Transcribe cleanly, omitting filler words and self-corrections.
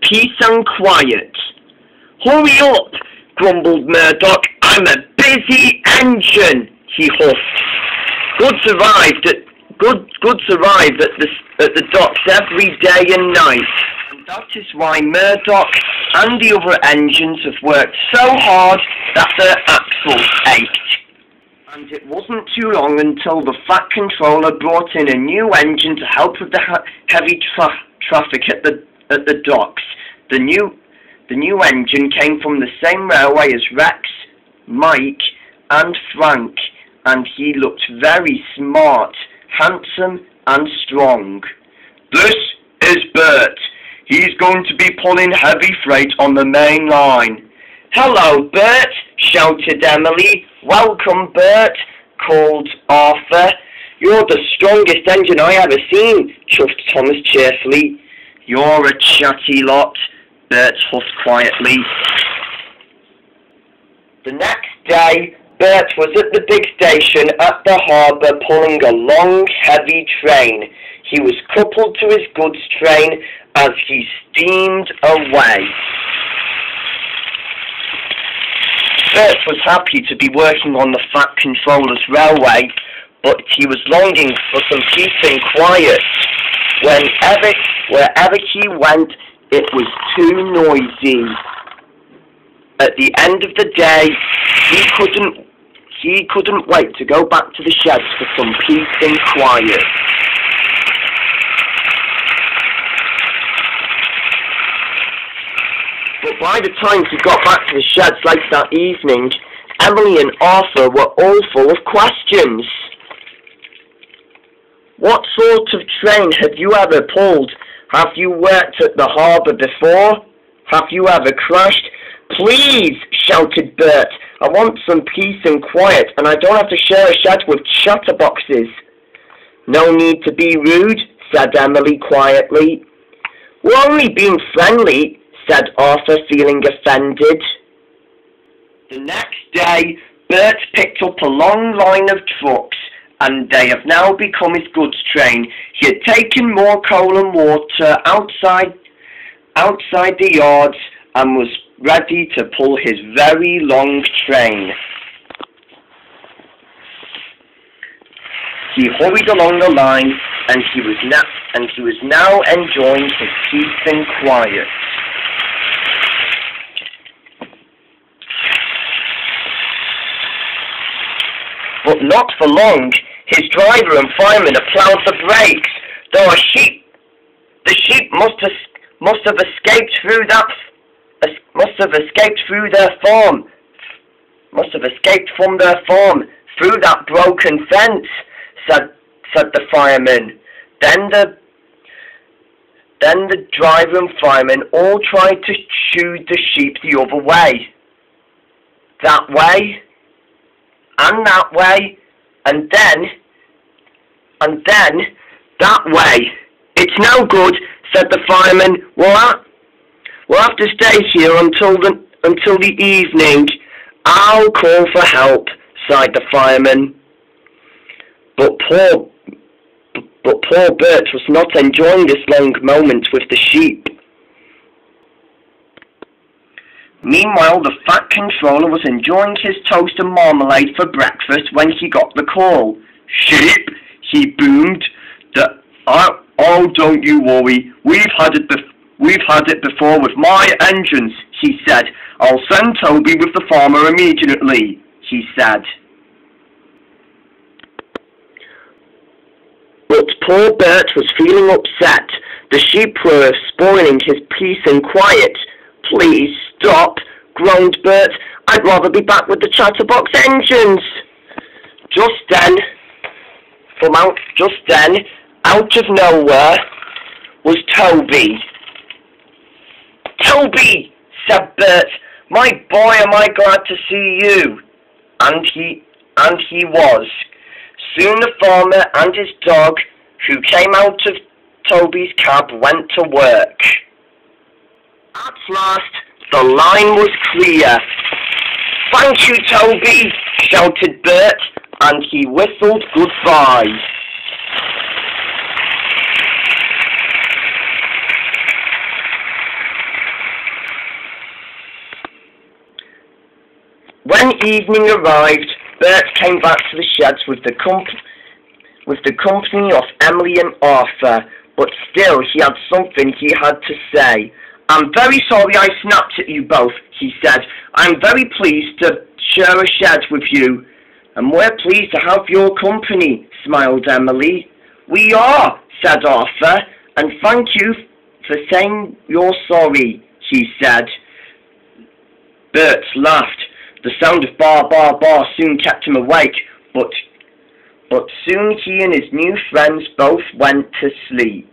peace and quiet. Hurry up, grumbled Murdoch. I'm a busy engine, he huffed. Goods arrived at the docks every day and night. And that is why Murdoch and the other engines have worked so hard that their axles ached. And it wasn't too long until the Fat Controller brought in a new engine to help with the heavy traffic at the docks. The new engine came from the same railway as Rex, Mike, and Frank, and he looked very smart, handsome, and strong. This is Bert. He's going to be pulling heavy freight on the main line. Hello, Bert, shouted Emily. Welcome, Bert, called Arthur. You're the strongest engine I ever seen, chuffed Thomas cheerfully. You're a chatty lot, Bert huffed quietly. The next day, Bert was at the big station at the harbour pulling a long, heavy train. He was coupled to his goods train as he steamed away. Bert was happy to be working on the Fat Controller's railway, but he was longing for some peace and quiet. Wherever he went, it was too noisy. At the end of the day, he couldn't wait to go back to the sheds for some peace and quiet. But by the time he got back to the sheds late that evening, Emily and Arthur were all full of questions. What sort of train have you ever pulled? Have you worked at the harbour before? Have you ever crashed? Please, shouted Bert. I want some peace and quiet, and I don't have to share a shed with chatterboxes. No need to be rude, said Emily quietly. We're only being friendly, said Arthur, feeling offended. The next day, Bert picked up a long line of trucks, and they have now become his goods train. He had taken more coal and water outside the yards and was ready to pull his very long train. He hurried along the line, and he was now enjoying his peace and quiet. But not for long. His driver and fireman applied the brakes. The sheep must have escaped through from their farm through that broken fence, said the fireman. Then the driver and fireman all tried to shoo the sheep the other way. That way, and that way, and then that way. It's no good, said the fireman. We'll have to stay here until the evening. I'll call for help, sighed the fireman. But poor Bert was not enjoying this long moment with the sheep. Meanwhile, the Fat Controller was enjoying his toast and marmalade for breakfast when he got the call. Sheep, he boomed. Oh, don't you worry. We've had it before with my engines, he said. I'll send Toby with the farmer immediately, he said. But poor Bert was feeling upset. The sheep were spoiling his peace and quiet. Please stop, groaned Bert. I'd rather be back with the chatterbox engines. Just then, out of nowhere, was Toby. Toby, said Bert. My boy, am I glad to see you. And he was. Soon the farmer and his dog, who came out of Toby's cab, went to work. At last, the line was clear. Thank you, Toby, shouted Bert, and he whistled goodbye. When evening arrived, Bert came back to the sheds with the company of Emily and Arthur, but still he had something he had to say. "I'm very sorry I snapped at you both," he said. "I'm very pleased to share a shed with you." "And we're pleased to have your company," smiled Emily. "We are," said Arthur, "and thank you for saying you're sorry," he said. Bert laughed. The sound of bar, bar, bar soon kept him awake, but soon he and his new friends both went to sleep.